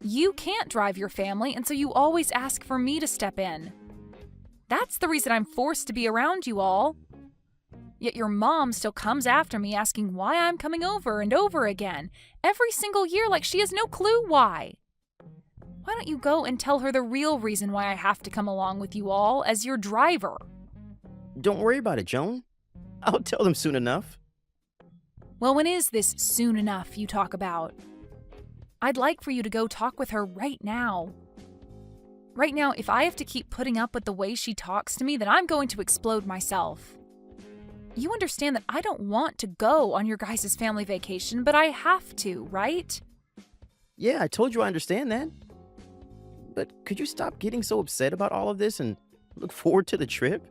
You can't drive your family, and so you always ask for me to step in. That's the reason I'm forced to be around you all. Yet your mom still comes after me asking why I'm coming over and over again, every single year like she has no clue why. Why don't you go and tell her the real reason why I have to come along with you all as your driver? Don't worry about it, Joan. I'll tell them soon enough. Well, when is this soon enough you talk about? I'd like for you to go talk with her right now. Right now, if I have to keep putting up with the way she talks to me, then I'm going to explode myself. You understand that I don't want to go on your guys' family vacation, but I have to, right? Yeah, I told you I understand that. But could you stop getting so upset about all of this and look forward to the trip?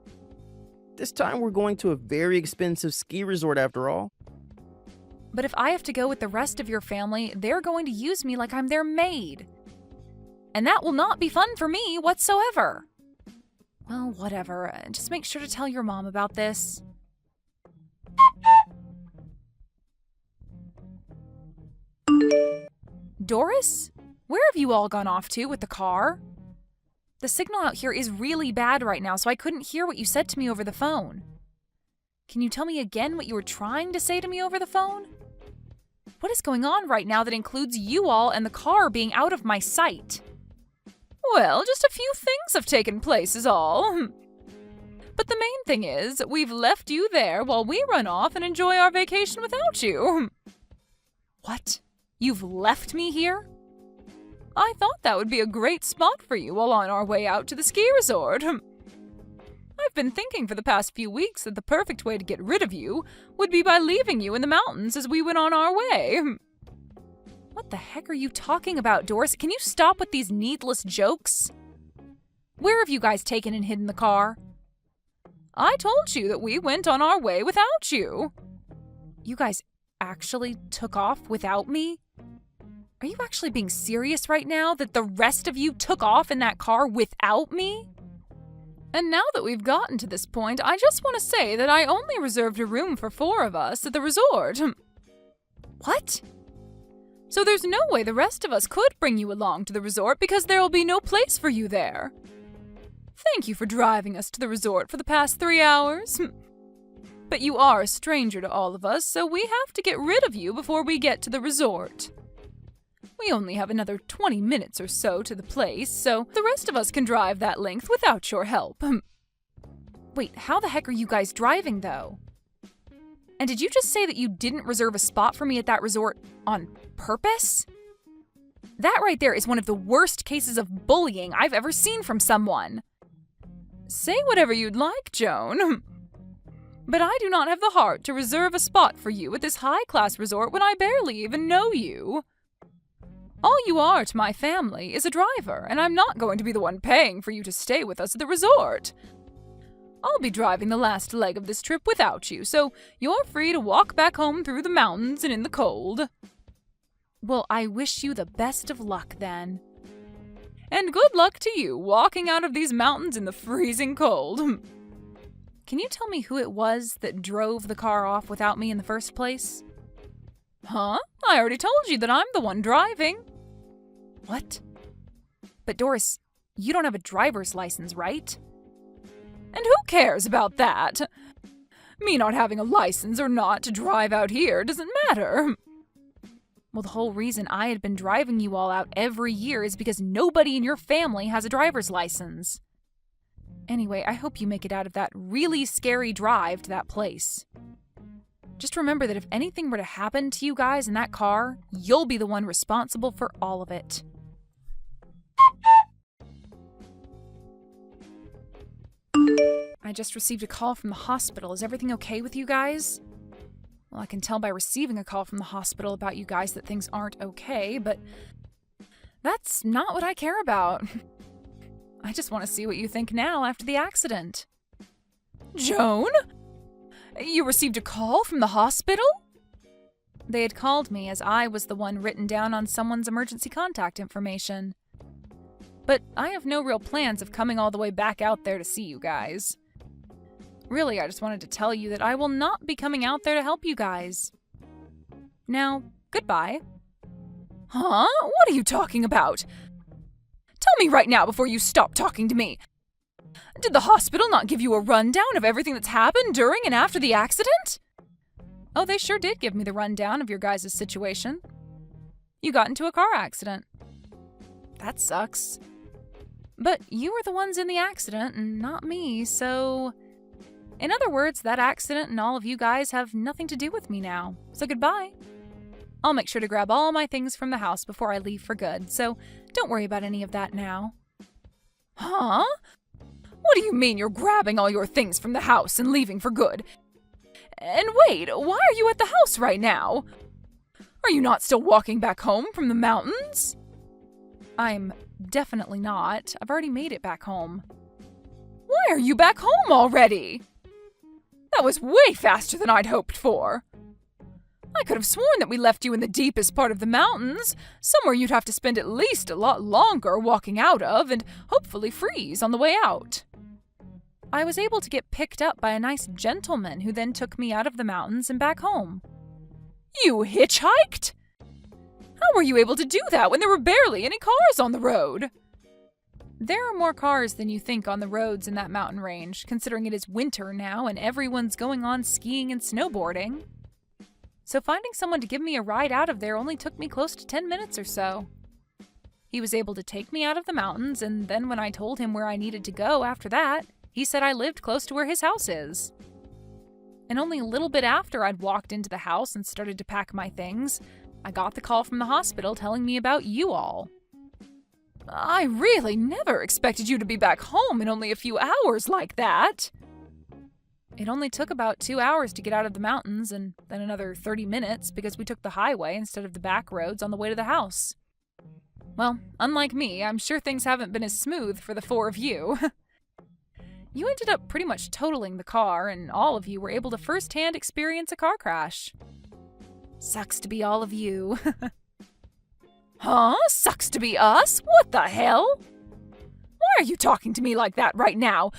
This time we're going to a very expensive ski resort after all. But if I have to go with the rest of your family, they're going to use me like I'm their maid. And that will not be fun for me whatsoever. Well, whatever. Just make sure to tell your mom about this. Doris? Where have you all gone off to with the car? The signal out here is really bad right now, so I couldn't hear what you said to me over the phone. Can you tell me again what you were trying to say to me over the phone? What is going on right now that includes you all and the car being out of my sight? Well, just a few things have taken place is all. But the main thing is, we've left you there while we run off and enjoy our vacation without you. What? You've left me here? I thought that would be a great spot for you while on our way out to the ski resort. I've been thinking for the past few weeks that the perfect way to get rid of you would be by leaving you in the mountains as we went on our way. What the heck are you talking about, Doris? Can you stop with these needless jokes? Where have you guys taken and hidden the car? I told you that we went on our way without you. You guys actually took off without me? Are you actually being serious right now that the rest of you took off in that car without me? And now that we've gotten to this point, I just want to say that I only reserved a room for 4 of us at the resort. What? So there's no way the rest of us could bring you along to the resort because there will be no place for you there. Thank you for driving us to the resort for the past 3 hours. But you are a stranger to all of us, so we have to get rid of you before we get to the resort. We only have another 20 minutes or so to the place, so the rest of us can drive that length without your help. Wait, how the heck are you guys driving, though? And did you just say that you didn't reserve a spot for me at that resort on purpose? That right there is one of the worst cases of bullying I've ever seen from someone. Say whatever you'd like, Joan. But I do not have the heart to reserve a spot for you at this high-class resort when I barely even know you. All you are to my family is a driver, and I'm not going to be the one paying for you to stay with us at the resort. I'll be driving the last leg of this trip without you, so you're free to walk back home through the mountains and in the cold. Well, I wish you the best of luck, then. And good luck to you walking out of these mountains in the freezing cold. Can you tell me who it was that drove the car off without me in the first place? Huh? I already told you that I'm the one driving. What? But Doris, you don't have a driver's license, right? And who cares about that? Me not having a license or not to drive out here doesn't matter. Well, the whole reason I had been driving you all out every year is because nobody in your family has a driver's license. Anyway, I hope you make it out of that really scary drive to that place. Just remember that if anything were to happen to you guys in that car, you'll be the one responsible for all of it. I just received a call from the hospital. Is everything okay with you guys? Well, I can tell by receiving a call from the hospital about you guys that things aren't okay, but that's not what I care about. I just want to see what you think now after the accident. Joan? You received a call from the hospital? They had called me as I was the one written down on someone's emergency contact information. But I have no real plans of coming all the way back out there to see you guys. Really, I just wanted to tell you that I will not be coming out there to help you guys. Now, goodbye. Huh? What are you talking about? Tell me right now before you stop talking to me. Did the hospital not give you a rundown of everything that's happened during and after the accident? Oh, they sure did give me the rundown of your guys' situation. You got into a car accident. That sucks. But you were the ones in the accident and not me, so... In other words, that accident and all of you guys have nothing to do with me now. So goodbye. I'll make sure to grab all my things from the house before I leave for good, so don't worry about any of that now. Huh? What do you mean you're grabbing all your things from the house and leaving for good? And wait, why are you at the house right now? Are you not still walking back home from the mountains? I'm definitely not. I've already made it back home. Why are you back home already? That was way faster than I'd hoped for. I could have sworn that we left you in the deepest part of the mountains, somewhere you'd have to spend at least a lot longer walking out of and hopefully freeze on the way out. I was able to get picked up by a nice gentleman who then took me out of the mountains and back home. You hitchhiked? How were you able to do that when there were barely any cars on the road? There are more cars than you think on the roads in that mountain range, considering it is winter now and everyone's going on skiing and snowboarding. So finding someone to give me a ride out of there only took me close to 10 minutes or so. He was able to take me out of the mountains, and then when I told him where I needed to go after that, he said I lived close to where his house is. And only a little bit after I'd walked into the house and started to pack my things, I got the call from the hospital telling me about you all. I really never expected you to be back home in only a few hours like that. It only took about 2 hours to get out of the mountains, and then another 30 minutes because we took the highway instead of the back roads on the way to the house. Well, unlike me, I'm sure things haven't been as smooth for the four of you. You ended up pretty much totaling the car, and all of you were able to firsthand experience a car crash. Sucks to be all of you. Huh? Sucks to be us? What the hell? Why are you talking to me like that right now?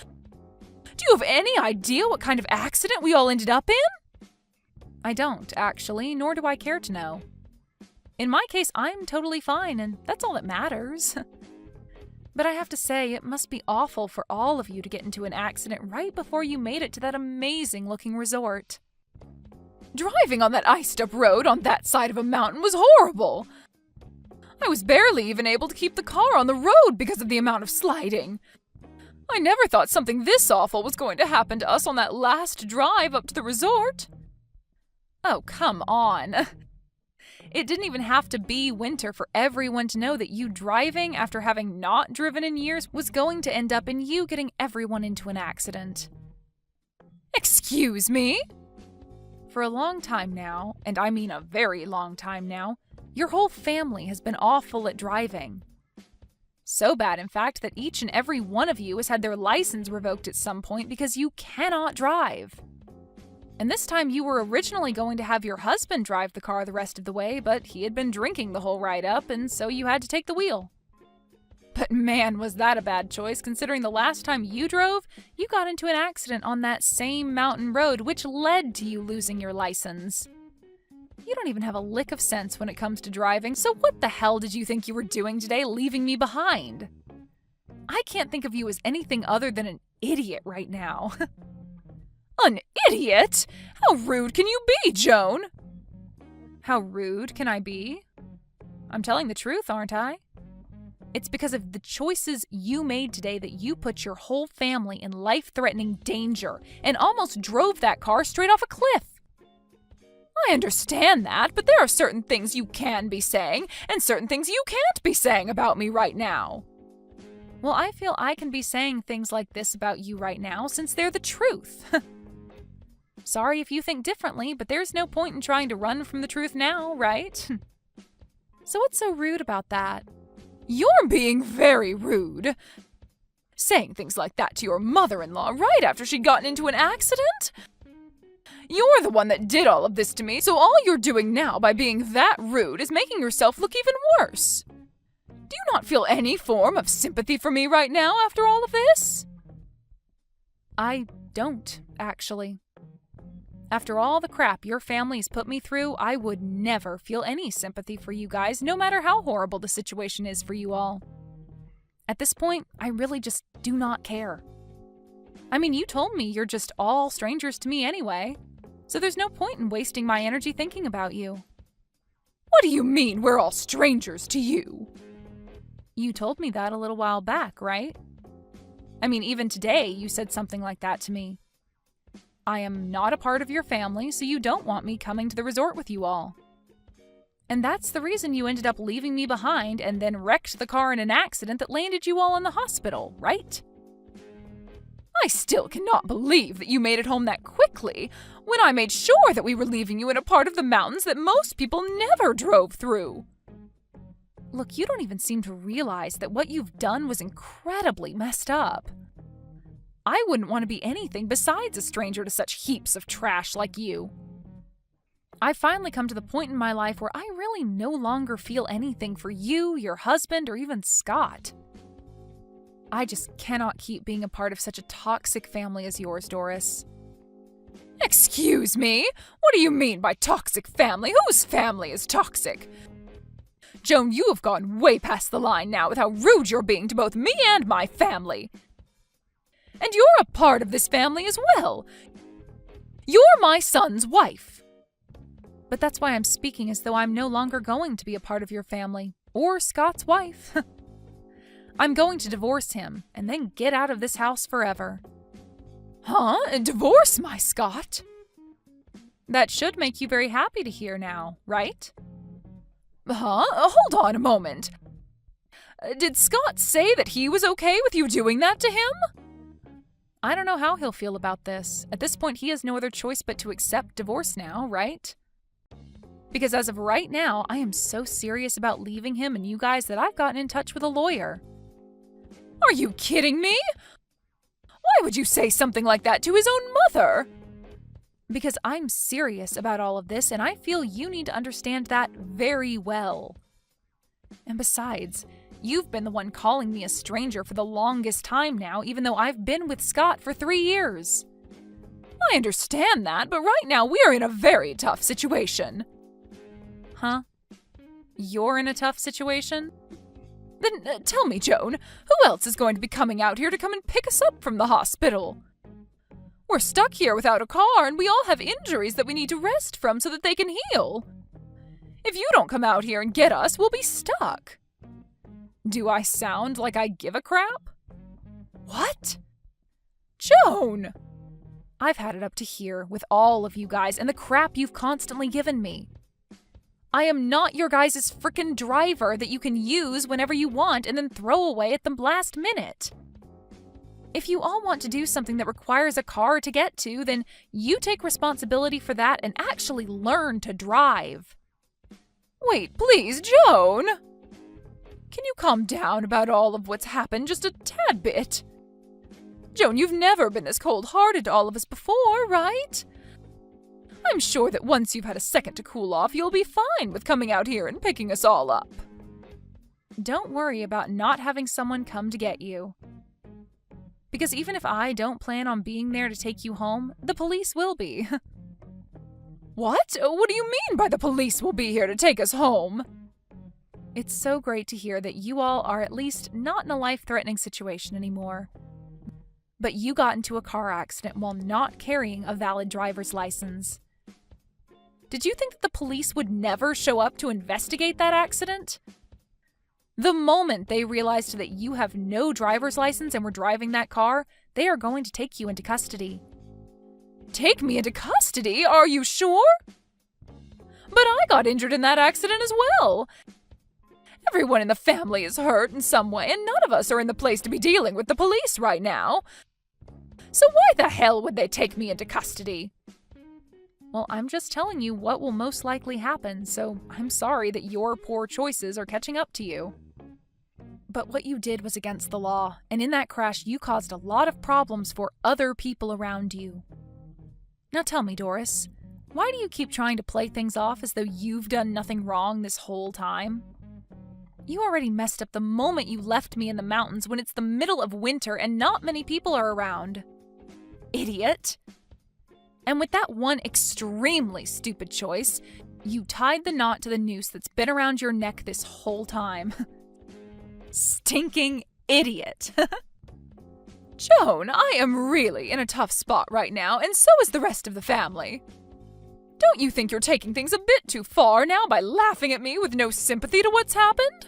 Do you have any idea what kind of accident we all ended up in? I don't, actually, nor do I care to know. In my case, I'm totally fine, and that's all that matters. But I have to say, it must be awful for all of you to get into an accident right before you made it to that amazing-looking resort. Driving on that iced-up road on that side of a mountain was horrible. I was barely even able to keep the car on the road because of the amount of sliding. I never thought something this awful was going to happen to us on that last drive up to the resort. Oh, come on. It didn't even have to be winter for everyone to know that you driving after having not driven in years was going to end up in you getting everyone into an accident. Excuse me? For a long time now, and I mean a very long time now, your whole family has been awful at driving. So bad, in fact, that each and every one of you has had their license revoked at some point because you cannot drive. And this time you were originally going to have your husband drive the car the rest of the way, but he had been drinking the whole ride up, and so you had to take the wheel. But man, was that a bad choice, considering the last time you drove, you got into an accident on that same mountain road, which led to you losing your license. You don't even have a lick of sense when it comes to driving, so what the hell did you think you were doing today, leaving me behind? I can't think of you as anything other than an idiot right now. An idiot? How rude can you be, Joan? How rude can I be? I'm telling the truth, aren't I? It's because of the choices you made today that you put your whole family in life-threatening danger and almost drove that car straight off a cliff. I understand that, but there are certain things you can be saying and certain things you can't be saying about me right now. Well, I feel I can be saying things like this about you right now since they're the truth. Sorry if you think differently, but there's no point in trying to run from the truth now, right? So what's so rude about that? You're being very rude. Saying things like that to your mother-in-law right after she'd gotten into an accident? You're the one that did all of this to me, so all you're doing now by being that rude is making yourself look even worse. Do you not feel any form of sympathy for me right now after all of this? I don't, actually. After all the crap your family's put me through, I would never feel any sympathy for you guys, no matter how horrible the situation is for you all. At this point, I really just do not care. I mean, you told me you're just all strangers to me anyway, so there's no point in wasting my energy thinking about you. What do you mean we're all strangers to you? You told me that a little while back, right? I mean, even today you said something like that to me. I am not a part of your family, so you don't want me coming to the resort with you all. And that's the reason you ended up leaving me behind and then wrecked the car in an accident that landed you all in the hospital, right? I still cannot believe that you made it home that quickly when I made sure that we were leaving you in a part of the mountains that most people never drove through. Look, you don't even seem to realize that what you've done was incredibly messed up. I wouldn't want to be anything besides a stranger to such heaps of trash like you. I've finally come to the point in my life where I really no longer feel anything for you, your husband, or even Scott. I just cannot keep being a part of such a toxic family as yours, Doris. Excuse me? What do you mean by toxic family? Whose family is toxic? Joan, you have gone way past the line now with how rude you're being to both me and my family. And you're a part of this family as well. You're my son's wife. But that's why I'm speaking as though I'm no longer going to be a part of your family, or Scott's wife. I'm going to divorce him, and then get out of this house forever. Huh? Divorce my Scott? That should make you very happy to hear now, right? Huh? Hold on a moment. Did Scott say that he was okay with you doing that to him? I don't know how he'll feel about this. At this point, he has no other choice but to accept divorce now, right? Because as of right now, I am so serious about leaving him and you guys that I've gotten in touch with a lawyer. Are you kidding me? Why would you say something like that to his own mother? Because I'm serious about all of this, and I feel you need to understand that very well. And besides, you've been the one calling me a stranger for the longest time now, even though I've been with Scott for 3 years. I understand that, but right now we are in a very tough situation. Huh? You're in a tough situation? Then tell me, Joan, who else is going to be coming out here to come and pick us up from the hospital? We're stuck here without a car, and we all have injuries that we need to rest from so that they can heal. If you don't come out here and get us, we'll be stuck. Do I sound like I give a crap? What? Joan! I've had it up to here with all of you guys and the crap you've constantly given me. I am not your guys' frickin' driver that you can use whenever you want and then throw away at the last minute. If you all want to do something that requires a car to get to, then you take responsibility for that and actually learn to drive. Wait, please, Joan! Can you calm down about all of what's happened just a tad bit? Joan, you've never been this cold-hearted to all of us before, right? I'm sure that once you've had a second to cool off, you'll be fine with coming out here and picking us all up. Don't worry about not having someone come to get you. Because even if I don't plan on being there to take you home, the police will be. What? What do you mean by the police will be here to take us home? It's so great to hear that you all are at least not in a life-threatening situation anymore. But you got into a car accident while not carrying a valid driver's license. Did you think that the police would never show up to investigate that accident? The moment they realized that you have no driver's license and were driving that car, they are going to take you into custody. Take me into custody? Are you sure? But I got injured in that accident as well. Everyone in the family is hurt in some way, and none of us are in the place to be dealing with the police right now. So why the hell would they take me into custody? Well, I'm just telling you what will most likely happen, so I'm sorry that your poor choices are catching up to you. But what you did was against the law, and in that crash you caused a lot of problems for other people around you. Now tell me, Doris, why do you keep trying to play things off as though you've done nothing wrong this whole time? You already messed up the moment you left me in the mountains when it's the middle of winter and not many people are around. Idiot! And with that one extremely stupid choice, you tied the knot to the noose that's been around your neck this whole time. Stinking idiot! Joan, I am really in a tough spot right now, and so is the rest of the family. Don't you think you're taking things a bit too far now by laughing at me with no sympathy to what's happened?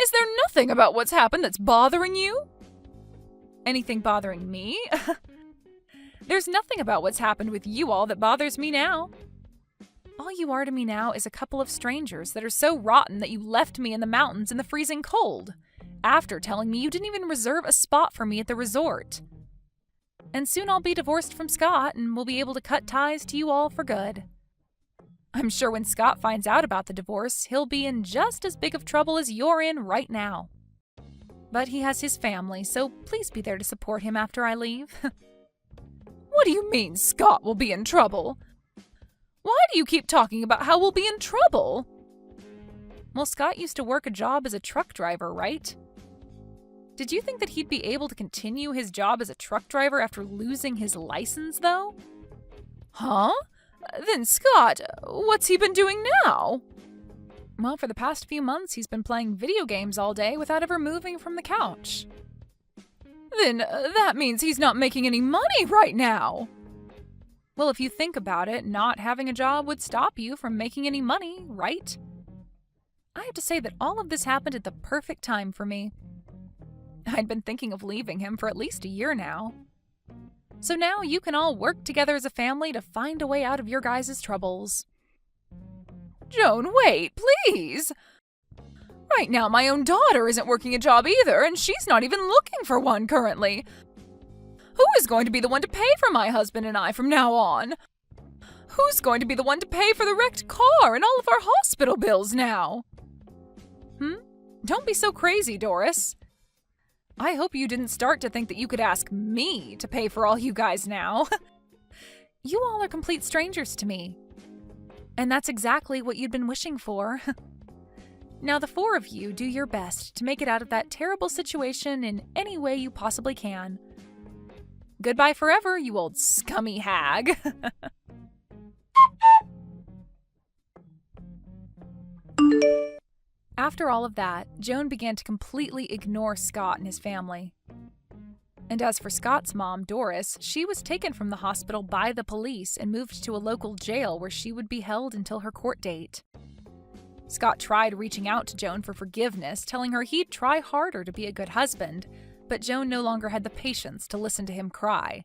Is there nothing about what's happened that's bothering you? Anything bothering me? There's nothing about what's happened with you all that bothers me now. All you are to me now is a couple of strangers that are so rotten that you left me in the mountains in the freezing cold, after telling me you didn't even reserve a spot for me at the resort. And soon I'll be divorced from Scott and we'll be able to cut ties to you all for good. I'm sure when Scott finds out about the divorce, he'll be in just as big of trouble as you're in right now. But he has his family, so please be there to support him after I leave. What do you mean Scott will be in trouble? Why do you keep talking about how we'll be in trouble? Well, Scott used to work a job as a truck driver, right? Did you think that he'd be able to continue his job as a truck driver after losing his license, though? Huh? Then Scott, what's he been doing now? Well, for the past few months, he's been playing video games all day without ever moving from the couch. Then that means he's not making any money right now. Well, if you think about it, not having a job would stop you from making any money, right? I have to say that all of this happened at the perfect time for me. I'd been thinking of leaving him for at least a year now. So now you can all work together as a family to find a way out of your guys' troubles. Joan, wait, please! Right now, my own daughter isn't working a job either, and she's not even looking for one currently. Who is going to be the one to pay for my husband and I from now on? Who's going to be the one to pay for the wrecked car and all of our hospital bills now? Don't be so crazy, Doris. I hope you didn't start to think that you could ask me to pay for all you guys now. You all are complete strangers to me. And that's exactly what you'd been wishing for. Now the four of you do your best to make it out of that terrible situation in any way you possibly can. Goodbye forever, you old scummy hag. After all of that, Joan began to completely ignore Scott and his family. And as for Scott's mom, Doris, she was taken from the hospital by the police and moved to a local jail where she would be held until her court date. Scott tried reaching out to Joan for forgiveness, telling her he'd try harder to be a good husband, but Joan no longer had the patience to listen to him cry.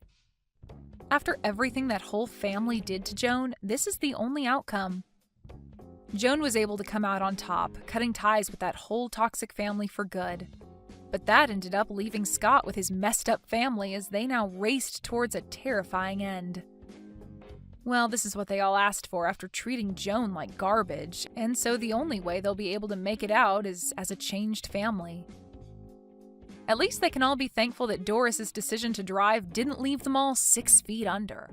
After everything that whole family did to Joan, this is the only outcome. Joan was able to come out on top, cutting ties with that whole toxic family for good. But that ended up leaving Scott with his messed up family as they now raced towards a terrifying end. Well, this is what they all asked for after treating Joan like garbage, and so the only way they'll be able to make it out is as a changed family. At least they can all be thankful that Doris's decision to drive didn't leave them all 6 feet under.